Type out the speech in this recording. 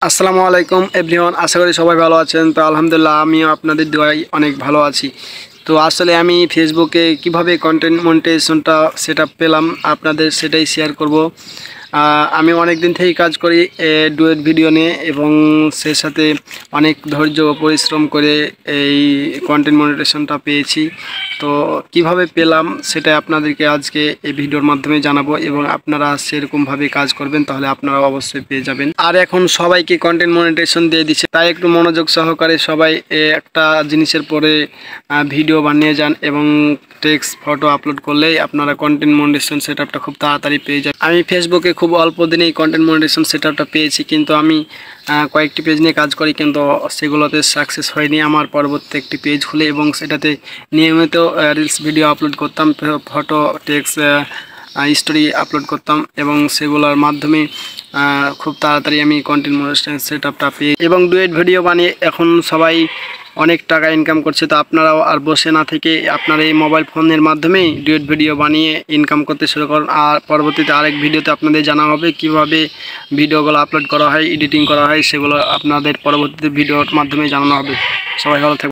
আসসালামু আলাইকুম এভরিওয়ান, আশা করি সবাই ভালো আছেন। তো আলহামদুলিল্লাহ আমিও আপনাদের দোয়ায় অনেক ভালো আছি। তো আসলে আমি ফেসবুকে কিভাবে কন্টেন্ট মনিটাইজেশনটা সেটআপ পেলাম আপনাদের সেটাই শেয়ার করব। আমি অনেক দিন থেকেই কাজ করি ডুয়েট ভিডিও নিয়ে, এবং সেই সাথে অনেক ধৈর্য ও পরিশ্রম করে এই কন্টেন্ট মনিটাইজেশনটা পেয়েছি। তো কিভাবে পেলাম সেটাই আপনাদেরকে আজকে এই ভিডিওর মাধ্যমে জানাবো, এবং আপনারা সেরকমভাবে কাজ করবেন তাহলে আপনারা অবশ্যই পেয়ে যাবেন। আর এখন সবাইকে কন্টেন্ট মনিটাইজেশন দিয়ে দিচ্ছে, তাই একটু মনোযোগ সহকারে সবাই একটা জিনিসের পরে ভিডিও বানিয়ে যান, এবং টেক্সট ফটো আপলোড করলেই আপনারা কন্টেন্ট মনিটাইজেশন সেটআপটা খুব তাড়াতাড়ি পেয়ে যাবেন। আমি ফেসবুকে খুব অল্প দিনেই কন্টেন্ট মনিটাইজেশন সেটআপটা পেয়েছি, কিন্তু আমি কয়েকটি পেজ নিয়ে কাজ করি, কিন্তু সেগুলোতে সাকসেস হয়নি। আমার পরবর্তী একটি পেজ খুলে এবং সেটাতে নিয়মিত রিলস ভিডিও আপলোড করতাম, ফটো টেক্সট স্টোরি আপলোড করতাম, এবং সেগুলোর মাধ্যমে খুব তাড়াতাড়ি আমি কন্টেন্ট মনিটাইজেশন সেটআপটা পেয়ে এবং ডুয়েট ভিডিও বানিয়ে এখন সবাই অনেক টাকা ইনকাম করছে। তো আপনারাও আর বসে না থেকে আপনার এই মোবাইল ফোনের মাধ্যমেই ডুয়েট ভিডিও বানিয়ে ইনকাম করতে শুরু করুন। আর পরবর্তীতে আরেক ভিডিওতে আপনাদের জানা হবে কিভাবে ভিডিওগুলো আপলোড করা হয়, এডিটিং করা হয়, সেগুলো আপনাদের পরবর্তীতে ভিডিওর মাধ্যমে জানানো হবে। সবাই ভালো থাকবেন।